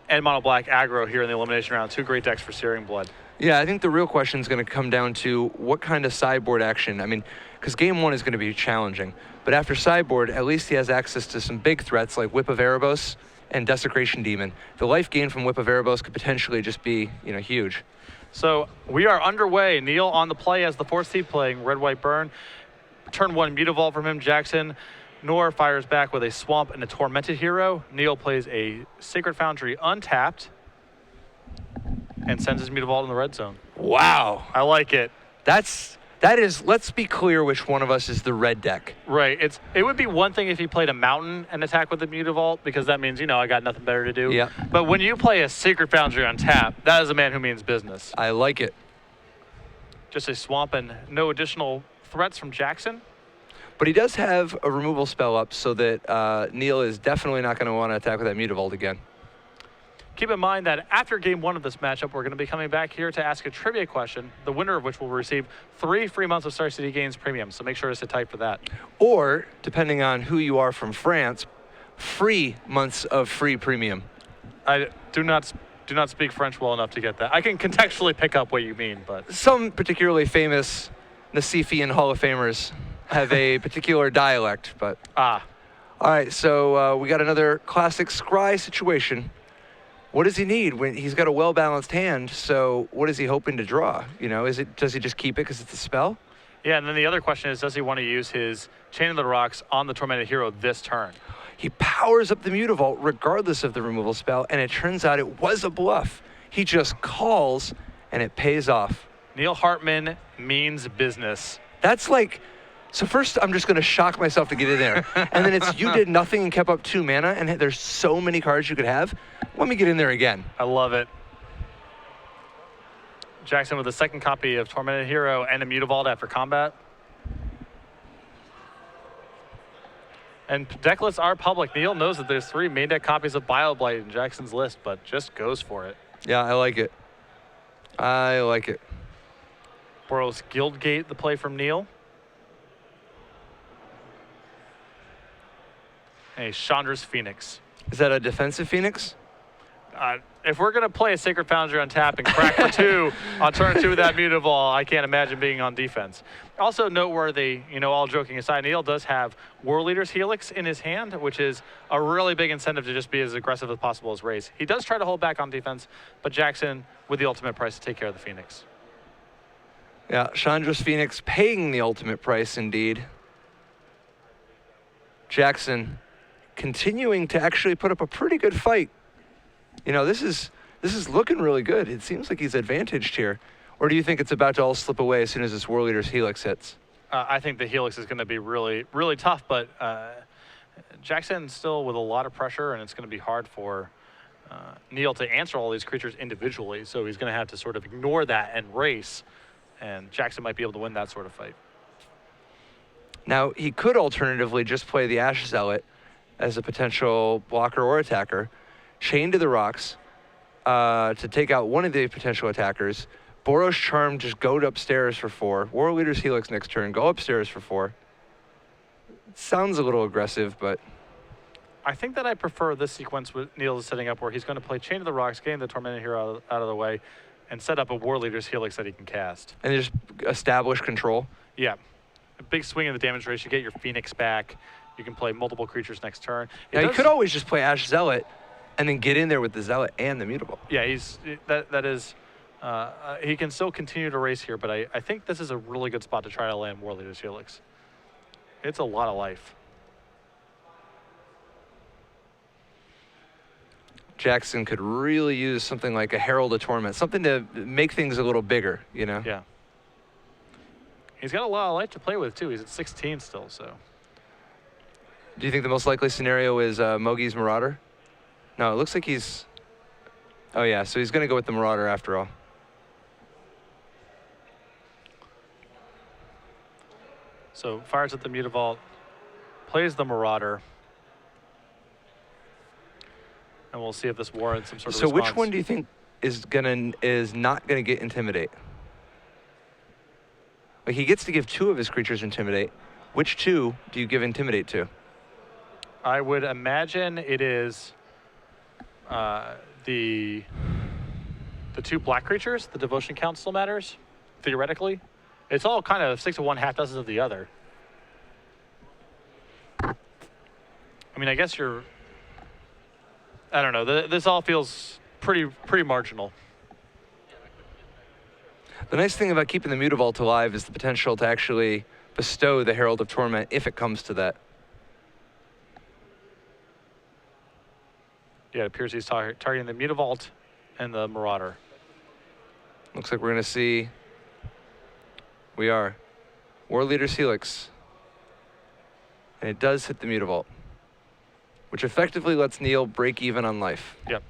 and Mono Black aggro here in the elimination round. Two great decks for Searing Blood. Yeah, I think the real question is going to come down to what kind of sideboard action. I mean, because game one is going to be challenging. But after sideboard, at least he has access to some big threats like Whip of Erebos and Desecration Demon. The life gain from Whip of Erebos could potentially just be, huge. So we are underway. Neil on the play as the fourth seed playing Red, White, Burn. Turn one, Mutavault from him, Jackson. Knorr fires back with a Swamp and a Tormented Hero. Neil plays a Sacred Foundry untapped and sends his Mutavault in the red zone. Wow. I like it. That is, let's be clear which one of us is the red deck. Right. It would be one thing if he played a Mountain and attack with the Mutavault, because that means, I got nothing better to do. Yeah. But when you play a Sacred Foundry on tap, that is a man who means business. I like it. Just a Swamp and no additional threats from Jackson. But he does have a removal spell up so that Neil is definitely not going to want to attack with that Mutavault again. Keep in mind that after game one of this matchup, we're going to be coming back here to ask a trivia question, the winner of which will receive 3 free months of Star City Games Premium, so make sure to sit tight for that. Or, depending on who you are from France, free months of free premium. I do not speak French well enough to get that. I can contextually pick up what you mean, but... Some particularly famous Nassifian Hall of Famers have a particular dialect, but... All right, so we got another classic scry situation. What does he need when he's got a well-balanced hand? So what is he hoping to draw? Does he just keep it because it's a spell? Yeah, and then the other question is, does he want to use his Chain of the Rocks on the Tormented Hero this turn? He powers up the Mutavault regardless of the removal spell, and it turns out it was a bluff. He just calls, and it pays off. Neil Hartman means business. That's like... So first, I'm just going to shock myself to get in there. And then it's you did nothing and kept up 2 mana, and there's so many cards you could have. Let me get in there again. I love it. Jackson with a second copy of Tormented Hero and a Mutavault after combat. And deck lists are public. Neil knows that there's 3 main deck copies of BioBlight in Jackson's list, but just goes for it. Yeah, I like it. I like it. Boros Guildgate, the play from Neil. A Chandra's Phoenix. Is that a defensive Phoenix? If we're going to play a Sacred Foundry on tap and crack for 2 on turn 2 with that Mutavault, I can't imagine being on defense. Also noteworthy, all joking aside, Neil does have World Leader's Helix in his hand, which is a really big incentive to just be as aggressive as possible as raise. He does try to hold back on defense, but Jackson with the ultimate price to take care of the Phoenix. Yeah, Chandra's Phoenix paying the ultimate price indeed. Jackson continuing to actually put up a pretty good fight. This is looking really good. It seems like he's advantaged here. Or do you think it's about to all slip away as soon as this World Leader's Helix hits? I think the Helix is going to be really, really tough, but Jackson still with a lot of pressure, and it's going to be hard for Neil to answer all these creatures individually, so he's going to have to sort of ignore that and race, and Jackson might be able to win that sort of fight. Now, he could alternatively just play the Ash Zealot as a potential blocker or attacker, Chain to the Rocks to take out one of the potential attackers, Boros Charm just go upstairs for 4, World Leader's Helix next turn, go upstairs for 4. Sounds a little aggressive, but... I think that I prefer this sequence with Neil is setting up where he's going to play Chain to the Rocks, getting the Tormented Hero out of the way, and set up a World Leader's Helix that he can cast. And just establish control? Yeah. A big swing in the damage ratio, you get your Phoenix back. You can play multiple creatures next turn. Now, you could always just play Ash Zealot and then get in there with the Zealot and the Mutavault. Yeah, he can still continue to race here, but I think this is a really good spot to try to land World Leader's Helix. It's a lot of life. Jackson could really use something like a Herald of Torment, something to make things a little bigger, Yeah. He's got a lot of life to play with, too. He's at 16 still, so... Do you think the most likely scenario is Mogi's Marauder? No, it looks like he's... Oh, yeah, so he's going to go with the Marauder after all. So fires at the Mutavault, plays the Marauder. And we'll see if this warrants some sort of response. Which one do you think is not going to get Intimidate? Like, he gets to give 2 of his creatures Intimidate. Which 2 do you give Intimidate to? I would imagine it is the two black creatures, the devotion count still matters, theoretically. It's all kind of 6 of one, half dozen of the other. I mean, I guess you're, I don't know. This all feels pretty marginal. The nice thing about keeping the Mutavault alive is the potential to actually bestow the Herald of Torment if it comes to that. Yeah, it appears he's targeting the Mutavault and the Marauder. Looks like we're going to see, we are, War Leader's Helix. And it does hit the Mutavault, which effectively lets Neil break even on life. Yep.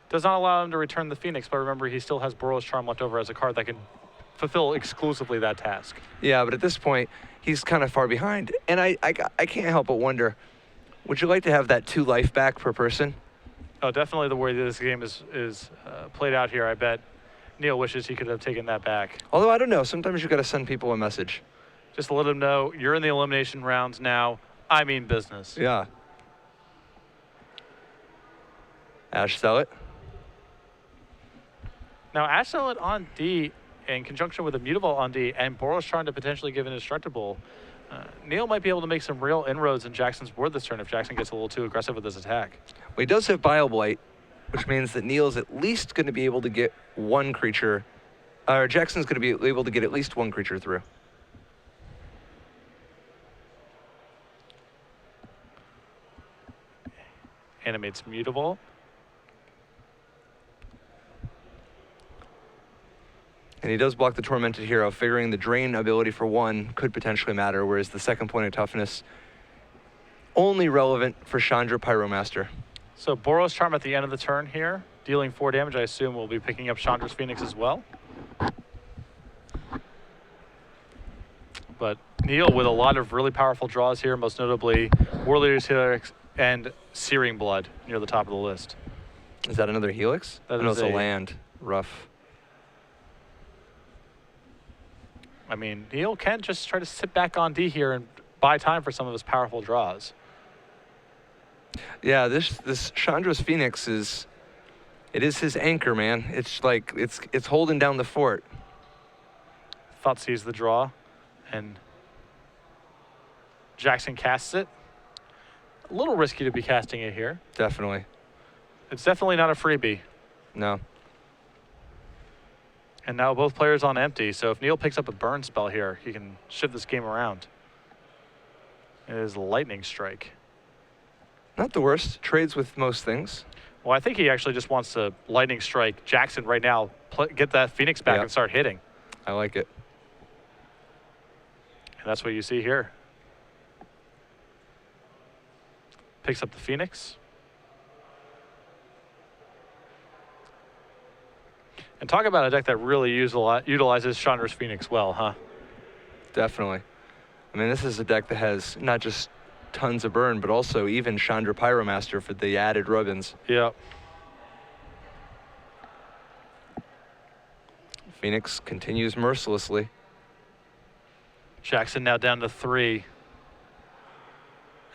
Does not allow him to return the Phoenix, but remember, he still has Boros Charm left over as a card that can fulfill exclusively that task. Yeah, but at this point, he's kind of far behind. And I can't help but wonder, would you like to have that 2 life back per person? Oh, definitely the way this game is played out here. I bet Neil wishes he could have taken that back. Although, I don't know. Sometimes you got to send people a message. Just to let them know, you're in the elimination rounds now. I mean business. Yeah. Ash Zealot. Now, Ash Zealot on D, in conjunction with a Mutavault on D, and Boros trying to potentially give an Indestructible, Neil might be able to make some real inroads in Jackson's board this turn if Jackson gets a little too aggressive with his attack. Well, he does have Bile Blight, which means that Neil's at least going to be able to get one creature, or Jackson's going to be able to get at least one creature through. Animates Mutavault. And he does block the Tormented Hero, figuring the drain ability for 1 could potentially matter, whereas the second point of toughness only relevant for Chandra Pyromaster. So Boros Charm at the end of the turn here, dealing 4 damage. I assume we'll be picking up Chandra's Phoenix as well. But Neil with a lot of really powerful draws here, most notably War Leader's Helix and Searing Blood near the top of the list. Is that another Helix? That no, is it's a a land. Rough. I mean, Neil can just try to sit back on D here and buy time for some of his powerful draws. Yeah, this Chandra's Phoenix is his anchor, man. It's like it's holding down the fort. Thought sees the draw, and Jackson casts it. A little risky to be casting it here. Definitely. It's definitely not a freebie. No. And now both players on empty, so if Neil picks up a burn spell here, he can shift this game around. It is Lightning Strike. Not the worst. Trades with most things. Well, I think he actually just wants to Lightning Strike Jackson right now, get that Phoenix back Yep. and start hitting. I like it. And that's what you see here. Picks up the Phoenix. And talk about a deck that really utilizes Chandra's Phoenix well, huh? Definitely. I mean, this is a deck that has not just tons of burn, but also even Chandra Pyromaster for the added ribbons. Yeah. Phoenix continues mercilessly. Jackson now down to 3.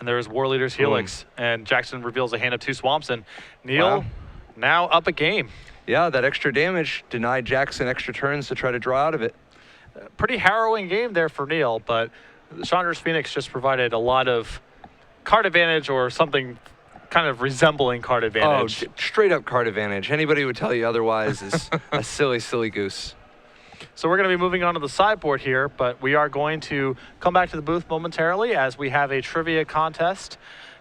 And there's War Leader's Helix. And Jackson reveals a hand of 2 Swamps. And Neil now up a game. Yeah, that extra damage denied Jackson extra turns to try to draw out of it. Pretty harrowing game there for Neil, but Chandra's Phoenix just provided a lot of card advantage or something kind of resembling card advantage. Oh, straight up card advantage. Anybody who would tell you otherwise is a silly, silly goose. So we're going to be moving on to the sideboard here, but we are going to come back to the booth momentarily as we have a trivia contest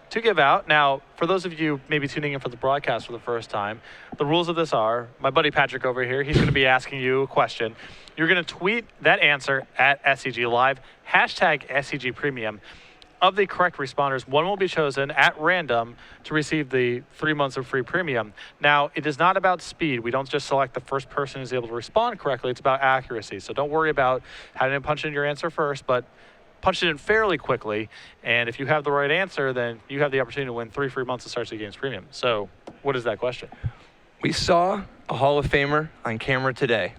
to give out. Now, for those of you maybe tuning in for the broadcast for the first time, the rules of this are, my buddy Patrick over here, he's going to be asking you a question. You're going to tweet that answer at SCG Live, hashtag SCG Premium. Of the correct responders, one will be chosen at random to receive the 3 months of free premium. Now, it is not about speed. We don't just select the first person who's able to respond correctly. It's about accuracy. So don't worry about having to punch in your answer first, but punch it in fairly quickly. And if you have the right answer, then you have the opportunity to win 3 free months of StarCity Games Premium. So what is that question? We saw a Hall of Famer on camera today.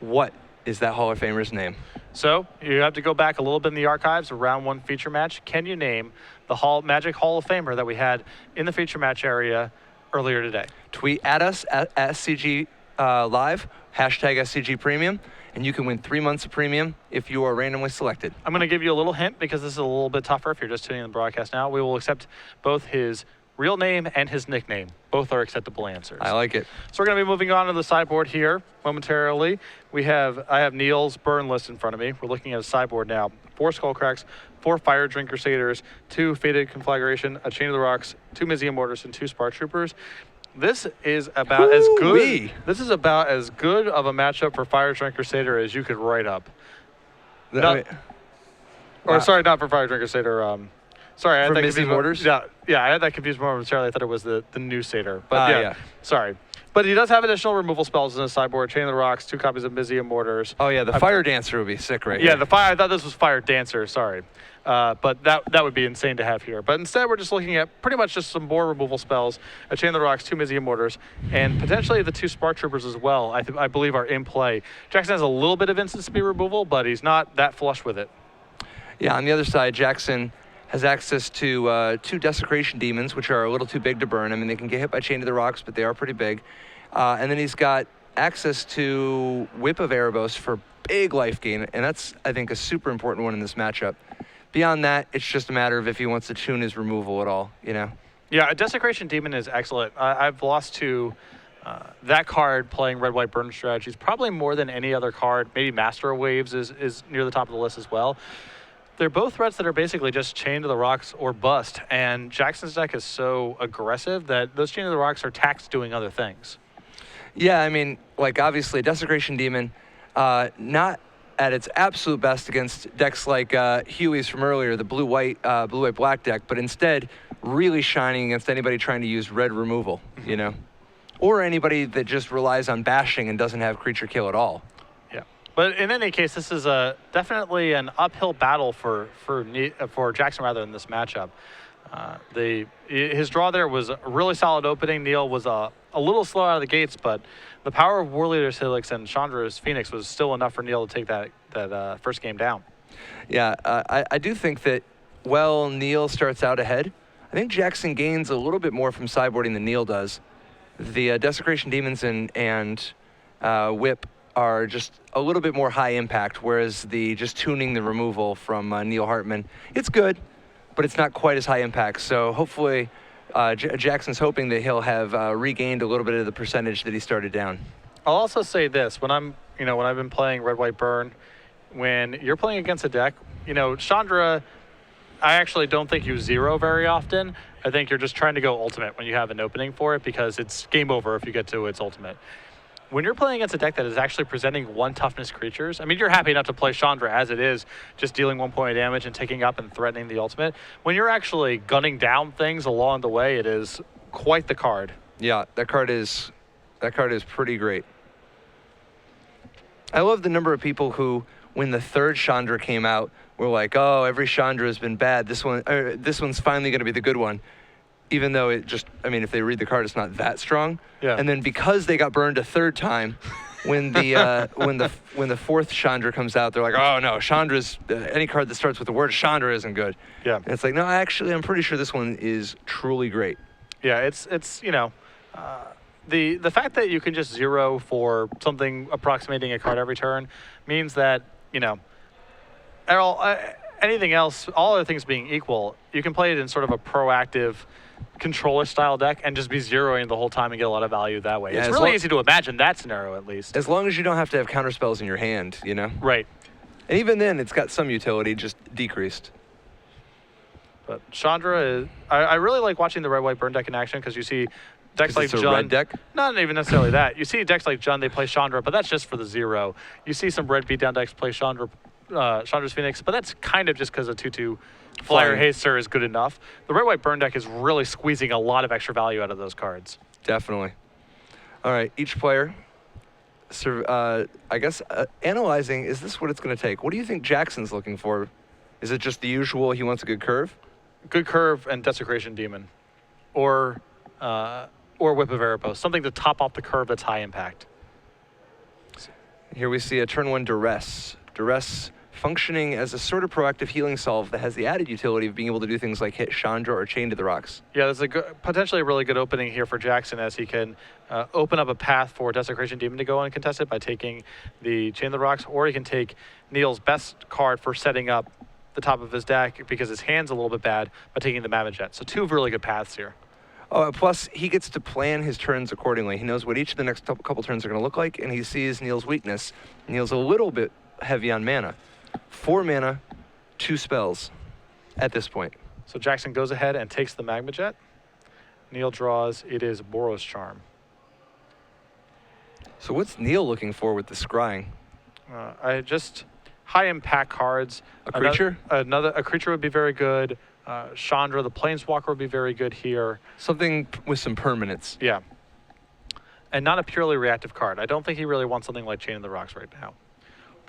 What is that Hall of Famer's name? So you have to go back a little bit in the archives of round 1 feature match. Can you name the Magic Hall of Famer that we had in the feature match area earlier today. Tweet at us at SCG Live, hashtag SCG Premium, and you can win 3 months of premium if you are randomly selected. I'm going to give you a little hint because this is a little bit tougher if you're just tuning in the broadcast now. We will accept both his real name and his nickname. Both are acceptable answers. I like it. So we're going to be moving on to the sideboard here momentarily. I have Neil's burn list in front of me. We're looking at a sideboard now. 4 Skullcracks, 4 Fire Drinker Satyrs, 2 Fated Conflagration, a Chain of the Rocks, 2 Mizium Mortars, and 2 Spark Troopers. This is about as good. This is about as good of a matchup for Fire Drinker Satyr as you could write up. Sorry, not for Fire Drinker Satyr. Sorry, I had for that Mizium Mortars? Yeah, I had that confused momentarily. I thought it was the new Satyr. But yeah, sorry. But he does have additional removal spells in his sideboard. Chain of the Rocks, 2 copies of Mizium Mortars. Oh yeah, the Fire Dancer would be sick, right? Yeah, I thought this was Fire Dancer. Sorry, but that would be insane to have here. But instead, we're just looking at pretty much just some more removal spells: a Chain of the Rocks, 2 Mizium Mortars, and potentially the 2 Spark Troopers as well. I believe are in play. Jackson has a little bit of instant speed removal, but he's not that flush with it. Yeah, on the other side, Jackson has access to 2 Desecration Demons, which are a little too big to burn. I mean, they can get hit by Chain of the Rocks, but they are pretty big. And then he's got access to Whip of Erebos for big life gain, and that's, I think, a super important one in this matchup. Beyond that, it's just a matter of if he wants to tune his removal at all, you know? Yeah, a Desecration Demon is excellent. I've lost to that card playing red-white burn strategies probably more than any other card. Maybe Master of Waves is near the top of the list as well. They're both threats that are basically just Chain to the Rocks or bust, and Jackson's deck is so aggressive that those Chain to the Rocks are taxed doing other things. Yeah, I mean, like, obviously, Desecration Demon, not at its absolute best against decks like Huey's from earlier, the blue-white black deck, but instead really shining against anybody trying to use red removal, you know? Or anybody that just relies on bashing and doesn't have creature kill at all. But in any case, this is definitely an uphill battle for Jackson rather than this matchup. His draw there was a really solid opening. Neil was a little slow out of the gates, but the power of War Leader's Helix and Chandra's Phoenix was still enough for Neil to take that first game down. Yeah, I do think that while Neil starts out ahead, I think Jackson gains a little bit more from sideboarding than Neil does. The Desecration Demons and Whip are just a little bit more high impact, whereas just tuning the removal from Neil Hartman, it's good, but it's not quite as high impact. So hopefully Jackson's hoping that he'll have regained a little bit of the percentage that he started down. I'll also say this, when I've been playing Red White Burn, when you're playing against a deck, Chandra, I actually don't think you zero very often. I think you're just trying to go ultimate when you have an opening for it, because it's game over if you get to its ultimate. When you're playing against a deck that is actually presenting 1 toughness creatures, I mean, you're happy enough to play Chandra as it is, just dealing 1 point of damage and taking up and threatening the ultimate. When you're actually gunning down things along the way, it is quite the card. Yeah, that card is pretty great. I love the number of people who, when the 3rd Chandra came out, were like, oh, every Chandra has been bad. This one's finally going to be the good one. Even though if they read the card, it's not that strong. Yeah. And then because they got burned a 3rd time, when the 4th Chandra comes out, they're like, oh no, Chandra's any card that starts with the word Chandra isn't good. Yeah. And it's like, no, actually, I'm pretty sure this one is truly great. Yeah, it's the fact that you can just zero for something approximating a card every turn means that anything else, all other things being equal, you can play it in sort of a proactive controller style deck and just be zeroing the whole time and get a lot of value that way. Yeah, it's really easy to imagine that scenario, at least. As long as you don't have to have counter spells in your hand, Right. And even then, it's got some utility, just decreased. But Chandra I really like watching the red-white burn deck in action, because you see decks like Jund. Jund. Red deck? Not even necessarily that. You see decks like Jund, they play Chandra, but that's just for the zero. You see some red beatdown decks play Chandra's Phoenix, but that's kind of just because a 2/2 Flyer Haster is good enough. The red-white burn deck is really squeezing a lot of extra value out of those cards. Definitely. All right, each player, analyzing, is this what it's going to take? What do you think Jackson's looking for? Is it just the usual, he wants a good curve? Good curve and Desecration Demon. Or Whip of Erebos, something to top off the curve that's high impact. Here we see a turn 1 Duress. Duress functioning as a sort of proactive healing solve that has the added utility of being able to do things like hit Chandra or Chain to the Rocks. Yeah, there's a potentially a really good opening here for Jackson, as he can open up a path for Desecration Demon to go uncontested by taking the Chain of the Rocks, or he can take Neil's best card for setting up the top of his deck because his hand's a little bit bad by taking the Mammoth Jet. So 2 really good paths here. Plus, he gets to plan his turns accordingly. He knows what each of the next couple turns are going to look like, and he sees Neil's weakness. Neil's a little bit heavy on mana. 4 mana, 2 spells at this point. So Jackson goes ahead and takes the Magma Jet. Neil draws, it is Boros Charm. So what's Neil looking for with the scrying? I just high impact cards. A creature? A creature would be very good. Chandra, the Planeswalker, would be very good here. Something with some permanence. Yeah. And not a purely reactive card. I don't think he really wants something like Chain of the Rocks right now.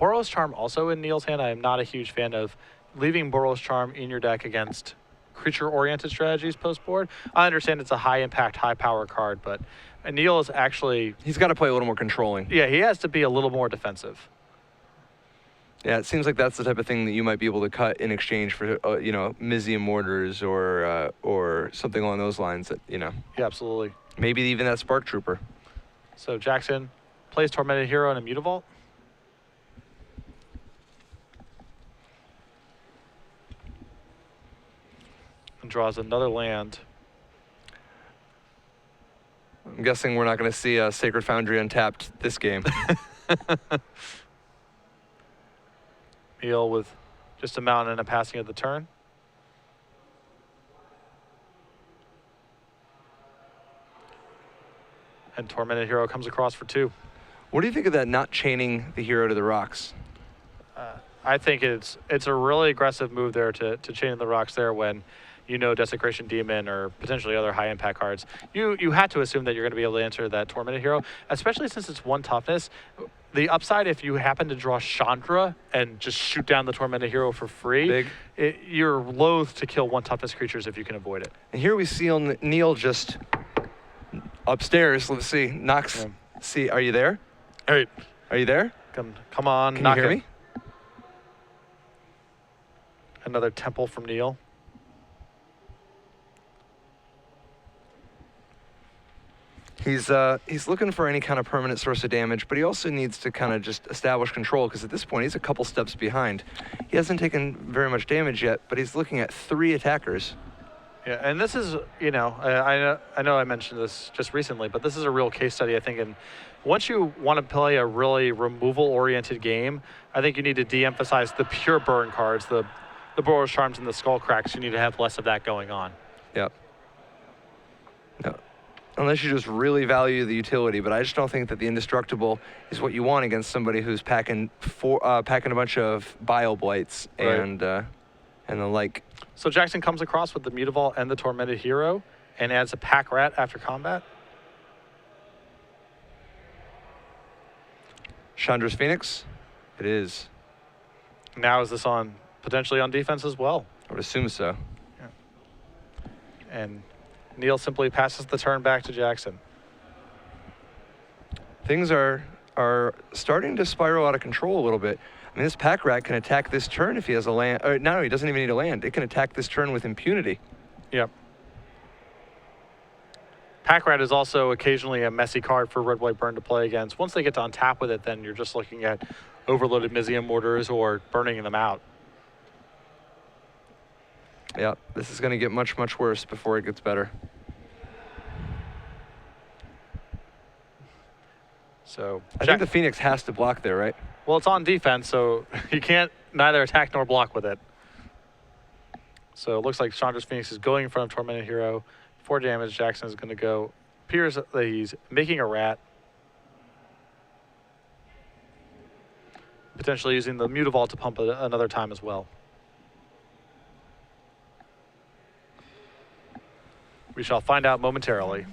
Boros Charm also in Neil's hand. I am not a huge fan of leaving Boros Charm in your deck against creature-oriented strategies post-board. I understand it's a high-impact, high-power card, but Neil is actually... He's got to play a little more controlling. Yeah, he has to be a little more defensive. Yeah, it seems like that's the type of thing that you might be able to cut in exchange for, Mizium Mortars or something along those lines that, Yeah, absolutely. Maybe even that Spark Trooper. So Jackson plays Tormented Hero and a Mutavault. And draws another land. I'm guessing we're not going to see a Sacred Foundry untapped this game. Neil with just a mountain and a passing of the turn. And Tormented Hero comes across for 2. What do you think of that not chaining the hero to the rocks? I think it's a really aggressive move there to chain the rocks there when Desecration Demon or potentially other high impact cards. You had to assume that you're going to be able to answer that Tormented Hero, especially since it's 1 toughness. The upside, if you happen to draw Chandra and just shoot down the Tormented Hero for free, you're loath to kill 1 toughness creatures if you can avoid it. And here we see Neil just upstairs. Let's see. Knocks. Yeah. See, are you there? All right. Are you there? Come on. Can you hear me? Another Temple from Neil. He's looking for any kind of permanent source of damage, but he also needs to kind of just establish control because at this point he's a couple steps behind. He hasn't taken very much damage yet, but he's looking at 3 attackers. Yeah, and this is, I know I mentioned this just recently, but this is a real case study, I think. And once you want to play a really removal-oriented game, I think you need to de-emphasize the pure burn cards, the Boros Charms and the Skull Cracks. You need to have less of that going on. Yep. No. Unless you just really value the utility, but I just don't think that the Indestructible is what you want against somebody who's packing a bunch of Bile Blights and the like. So Jackson comes across with the Mutavault and the Tormented Hero and adds a Pack Rat after combat. Chandra's Phoenix? It is. Now is this potentially on defense as well? I would assume so. Yeah. And Neil simply passes the turn back to Jackson. Things are starting to spiral out of control a little bit. I mean, this Pack Rat can attack this turn if he has a land. Or no, he doesn't even need a land. It can attack this turn with impunity. Yep. Pack Rat is also occasionally a messy card for Red White Burn to play against. Once they get to untap with it, then you're just looking at overloaded Mizium Mortars or burning them out. Yeah, this is going to get much, much worse before it gets better. So I think the Phoenix has to block there, right? Well, it's on defense, so you can't neither attack nor block with it. So it looks like Chandra's Phoenix is going in front of Tormented Hero. 4 damage, Jackson is going to go. Appears that he's making a rat. Potentially using the Mutavault to pump it another time as well. We shall find out momentarily.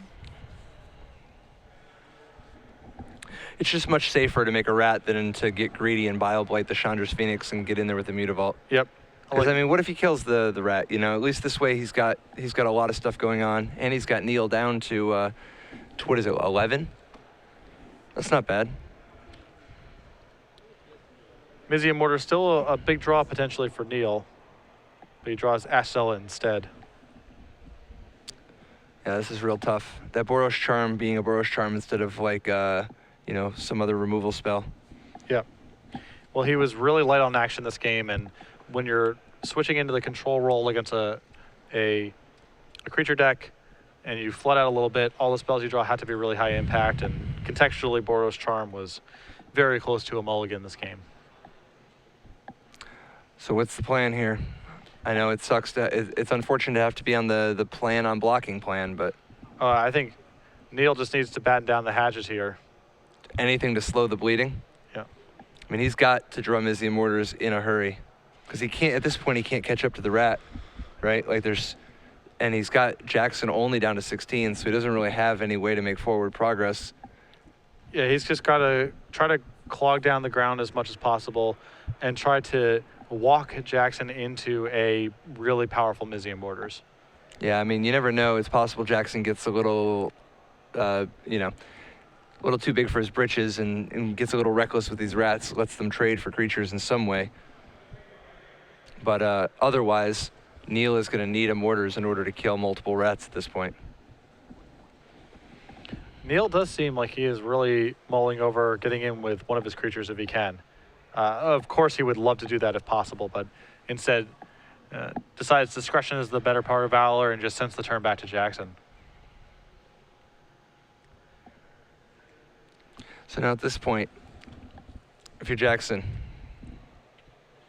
It's just much safer to make a rat than to get greedy and Bile Blight the Chandra's Phoenix and get in there with the Mutavault. Yep. Because, I mean, what if he kills the rat? At least this way he's got a lot of stuff going on, and he's got Neil down to what is it, 11? That's not bad. Mizzy and Mortar still a big draw potentially for Neil, but he draws Ashzella instead. Yeah, this is real tough. That Boros Charm being a Boros Charm instead of like, you know, some other removal spell. Yeah. Well, he was really light on action this game, and when you're switching into the control role against a creature deck, and you flood out a little bit, all the spells you draw have to be really high impact, and contextually, Boros Charm was very close to a mulligan this game. So what's the plan here? I know it sucks it's unfortunate to have to be on the plan on blocking plan, but I think Neil just needs to batten down the hatches here. anything to slow the bleeding. Yeah. I mean, he's got to draw Mizzy and Mortars in a hurry, because he can't, at this point, he can't catch up to the rat, right? Like and he's got Jackson only down to 16, so he doesn't really have any way to make forward progress. Yeah, he's just got to try to clog down the ground as much as possible and try to walk Jackson into a really powerful Mizzy and Mortars. Yeah, I mean, you never know. It's possible Jackson gets a little, you know, a little too big for his britches and gets a little reckless with these rats, lets them trade for creatures in some way. But otherwise, Neil is going to need a Mortars in order to kill multiple rats at this point. Neil does seem like he is really mulling over getting in with one of his creatures if he can. Of course, he would love to do that if possible, but instead decides discretion is the better part of valor and just sends the turn back to Jackson. So now at this point, if you're Jackson,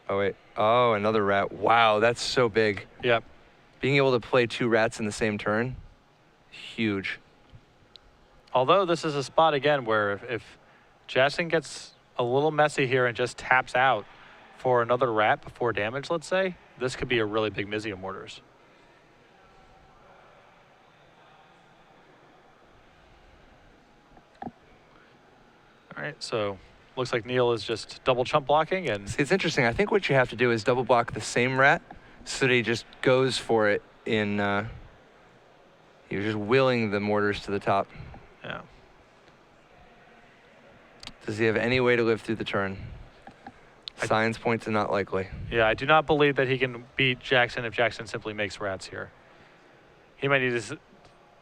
oh wait, oh, another rat. Wow, that's so big. Yep. Being able to play 2 rats in the same turn, huge. Although this is a spot again where if Jackson gets a little messy here and just taps out for another rat before damage, let's say, this could be a really big Mizzy and Mortars. All right, so looks like Neil is just double chump blocking, and See, it's interesting. I think what you have to do is double block the same rat so that he just goes for it in, you're just willing the Mortars to the top. yeah. Does he have any way to live through the turn? Signs point to not likely. Yeah, I do not believe that he can beat Jackson if Jackson simply makes rats here. He might need to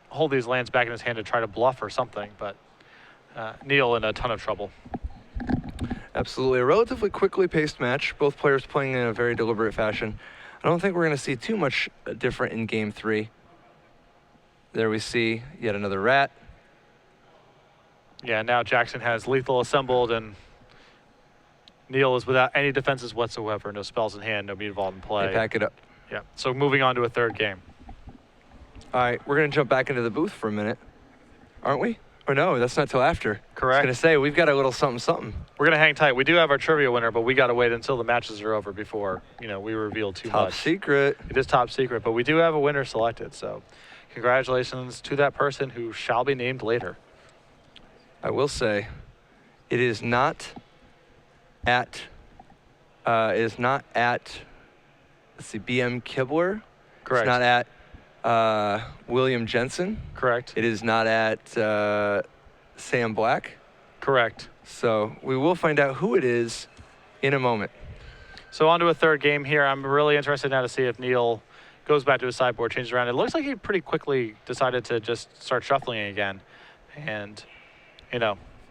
hold these lands back in his hand to try to bluff or something, but Neil in a ton of trouble. Absolutely. A relatively quickly paced match. Both players playing in a very deliberate fashion. I don't think we're going to see too much different in Game 3. There we see yet another rat. Yeah, now Jackson has lethal assembled, and Neil is without any defenses whatsoever. No spells in hand, no Meat Vault in play. They pack it up. Yeah, so moving on to a third game. All right, we're going to jump back into the booth for a minute, aren't we? Or no, that's not till after. Correct. I was going to say, we've got a little something. We're going to hang tight. We do have our trivia winner, but we got to wait until the matches are over before, we reveal too Top much. secret. It is top secret, but we do have a winner selected, so congratulations to that person who shall be named later. I will say, it is not at, let's see, BM Kibler. Correct. It's not at William Jensen. Correct. It is not at Sam Black. Correct. So we will find out who it is in a moment. So on to a third game here. I'm really interested now to see if Neil goes back to his sideboard, changes around. It looks like he pretty quickly decided to just start shuffling again. And,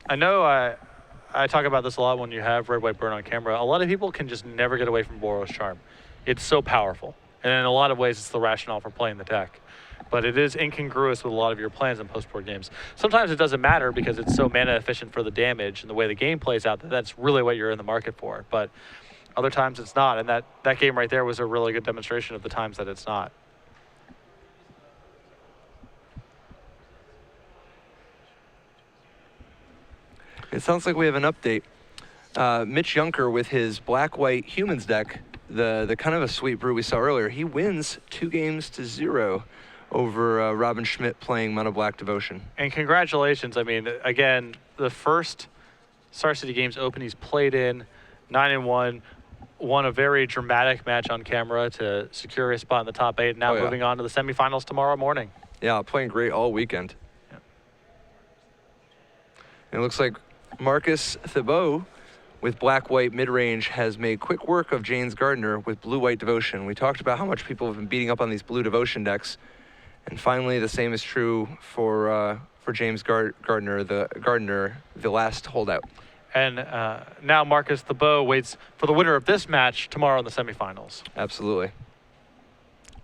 I know I talk about this a lot when you have Red, White, Burn on camera. A lot of people can just never get away from Boros Charm. It's so powerful. And in a lot of ways, it's the rationale for playing the deck. But it is incongruous with a lot of your plans in post-board games. Sometimes it doesn't matter because it's so mana efficient for the damage and the way the game plays out that that's really what you're in the market for. But other times it's not. And that game right there was a really good demonstration of the times that it's not. It sounds like we have an update. Mitch Junker with his black-white humans deck, the kind of a sweet brew we saw earlier, he wins 2-0 over Robin Schmidt playing Mono Black Devotion. And congratulations. I mean, again, the first Star City Games Open he's played in, 9-1, won a very dramatic match on camera to secure a spot in the top 8, now moving on to the semifinals tomorrow morning. Yeah, playing great all weekend. Yeah. And it looks like Marcus Thibault with black-white mid-range has made quick work of James Gardner with blue-white devotion. We talked about how much people have been beating up on these blue devotion decks, and finally the same is true for James Gardner, the last holdout. And now Marcus the Bow waits for the winner of this match tomorrow in the semifinals. Absolutely.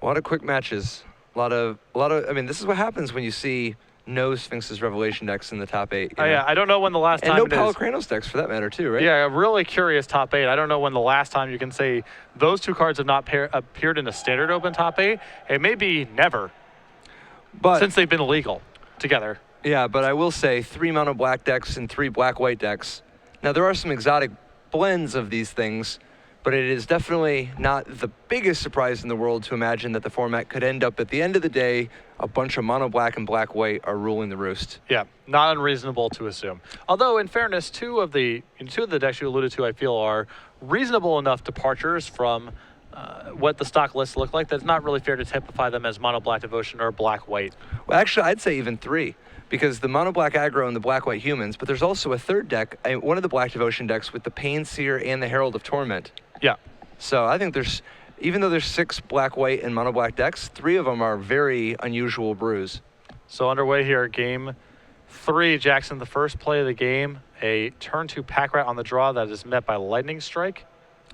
A lot of quick matches. A lot of. I mean, this is what happens when you see no Sphinx's Revelation decks in the top 8. Oh, yeah, I don't know when the last and time no it is. Palakranos decks for that matter too, right? Yeah, a really curious top 8. I don't know when the last time you can say those two cards have not appeared in a standard open top 8. It may be never, But since they've been illegal together. yeah, but I will say 3 mono black decks and 3 black-white decks. Now there are some exotic blends of these things, but it is definitely not the biggest surprise in the world to imagine that the format could end up at the end of the day, a bunch of mono black and black white are ruling the roost. Yeah, not unreasonable to assume. Although, in fairness, two of the decks you alluded to, I feel, are reasonable enough departures from what the stock lists look like. That's not really fair to typify them as mono black devotion or black white. Well, actually, I'd say even 3, because the mono black aggro and the black white humans, but there's also a third deck, one of the black devotion decks with the Pain Seer and the Herald of Torment. Yeah. So I think even though there's 6 black, white, and mono black decks, 3 of them are very unusual brews. So underway here, game 3. Jackson, the first play of the game, a turn 2 pack rat on the draw that is met by lightning strike.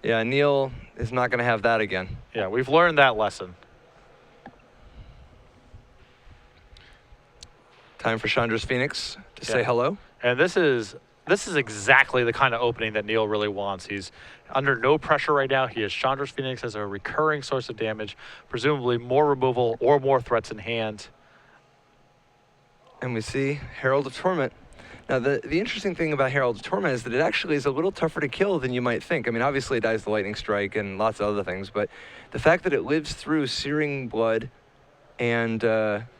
Yeah, Neil is not going to have that again. Yeah, we've learned that lesson. Time for Chandra's Phoenix to say hello. And this is exactly the kind of opening that Neil really wants. He's under no pressure right now. He has Chandra's Phoenix as a recurring source of damage, presumably more removal or more threats in hand. And we see Herald of Torment. Now, the interesting thing about Herald of Torment is that it actually is a little tougher to kill than you might think. I mean, obviously it dies the lightning strike and lots of other things, but the fact that it lives through Searing Blood and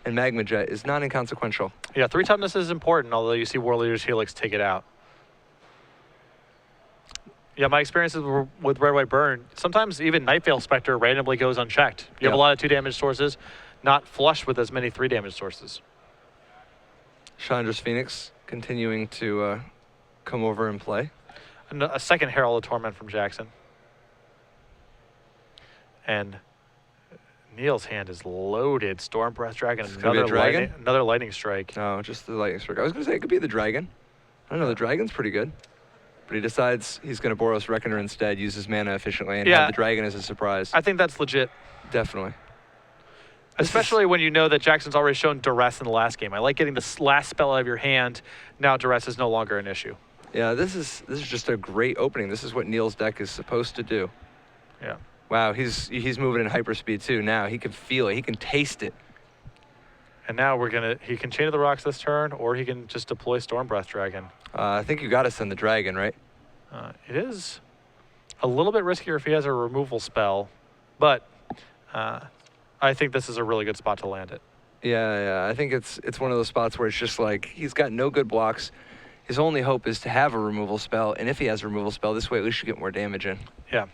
Magma Jet is not inconsequential. Yeah, 3 toughness is important, although you see War Leader's Helix take it out. Yeah, my experiences with Red White Burn, sometimes even Night Veil Spectre randomly goes unchecked. You have a lot of 2 damage sources, not flush with as many 3 damage sources. Chandra's Phoenix continuing to come over and play. And a second Herald of Torment from Jackson. And Neil's hand is loaded. Storm Breath Dragon, another lightning strike. No, just the lightning strike. I was going to say it could be the dragon. I don't know, the dragon's pretty good. But he decides he's going to Boros Reckoner instead, use his mana efficiently, and have the dragon as a surprise. I think that's legit. Definitely. Especially when you know that Jackson's already shown duress in the last game. I like getting the last spell out of your hand. Now duress is no longer an issue. Yeah, this is just a great opening. This is what Neil's deck is supposed to do. Yeah. Wow, he's moving in hyperspeed too now. He can feel it. He can taste it. And now he can Chain of the Rocks this turn, or he can just deploy Storm Breath Dragon. I think you got to send the dragon, right? It is a little bit riskier if he has a removal spell, but I think this is a really good spot to land it. Yeah. I think it's one of those spots where it's just like he's got no good blocks. His only hope is to have a removal spell, and if he has a removal spell, this way at least you get more damage in. Yeah.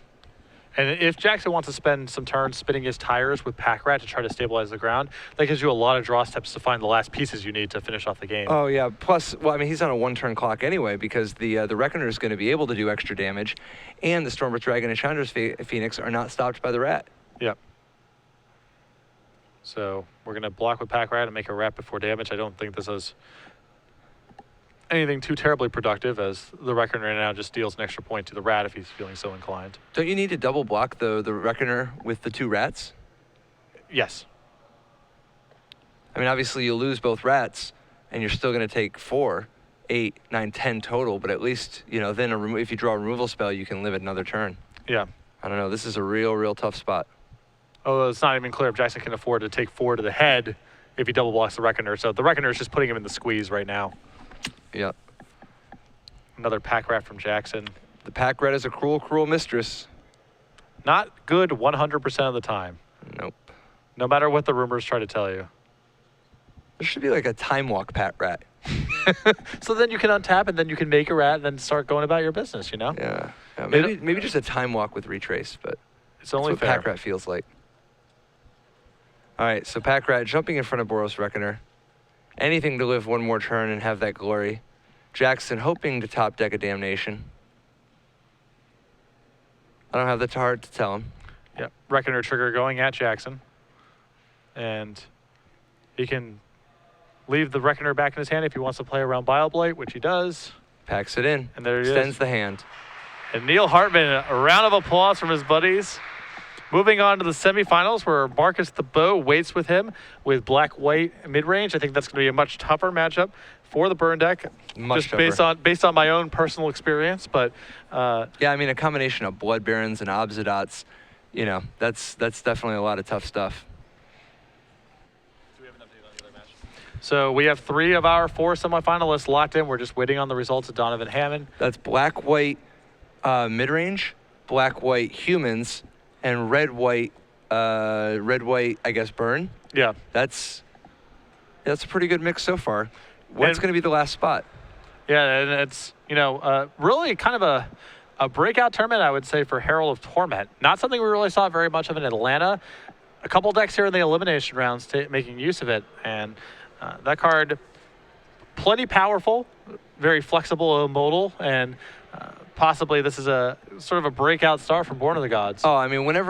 And if Jackson wants to spend some turns spinning his tires with Pack Rat to try to stabilize the ground, that gives you a lot of draw steps to find the last pieces you need to finish off the game. Oh, yeah. Plus, well, I mean, he's on a 1-turn clock anyway because the Reckoner is going to be able to do extra damage, and the Stormbreath Dragon and Chandra's Phoenix are not stopped by the Rat. Yep. So we're going to block with Pack Rat and make a Rat before damage. I don't think this is anything too terribly productive, as the Reckoner now just deals an extra point to the Rat if he's feeling so inclined. Don't you need to double block the Reckoner with the 2 Rats? Yes. I mean, obviously you lose both Rats, and you're still going to take 4, 8, 9, 10 total, but at least, then if you draw a removal spell, you can live it another turn. Yeah. I don't know. This is a real tough spot. Although it's not even clear if Jackson can afford to take 4 to the head if he double blocks the Reckoner. So the Reckoner is just putting him in the squeeze right now. Yeah. Another Pack Rat from Jackson. The Pack Rat is a cruel mistress. Not good 100% of the time. Nope. No matter what the rumors try to tell you. There should be like a Time Walk Pack Rat. So then you can untap and then you can make a rat and then start going about your business, Yeah. Maybe just a Time Walk with Retrace, but it's only that's what fair. Pack Rat feels like. All right, so Pack Rat jumping in front of Boros Reckoner. Anything to live one more turn and have that glory. Jackson hoping to top deck a Damnation. I don't have the heart to tell him. Yep. Reckoner trigger going at Jackson. And he can leave the Reckoner back in his hand if he wants to play around Bile-Blight, which he does. Packs it in. And there he Extends is. the hand. And Neil Hartman, a round of applause from his buddies. Moving on to the semifinals, where Marcus the Bow waits with him with black-white mid-range. I think that's going to be a much tougher matchup for the burn deck, Much just tougher. based on my own personal experience. But Yeah, I mean, a combination of Blood Barons and Obsidots, you know, that's definitely a lot of tough stuff. so we have 3 of our 4 semifinalists locked in. We're just waiting on the results of Donovan Hammond. That's black-white mid-range, black-white humans, and red-white, I guess, burn. Yeah. That's a pretty good mix so far. What's And- going to be the last spot? Yeah, and it's, really kind of a breakout tournament, I would say, for Herald of Torment. Not something we really saw very much of in Atlanta. A couple decks here in the elimination rounds making use of it. And that card, plenty powerful, very flexible, modal, and possibly this is a sort of a breakout star from Born of the Gods. Oh, I mean, whenever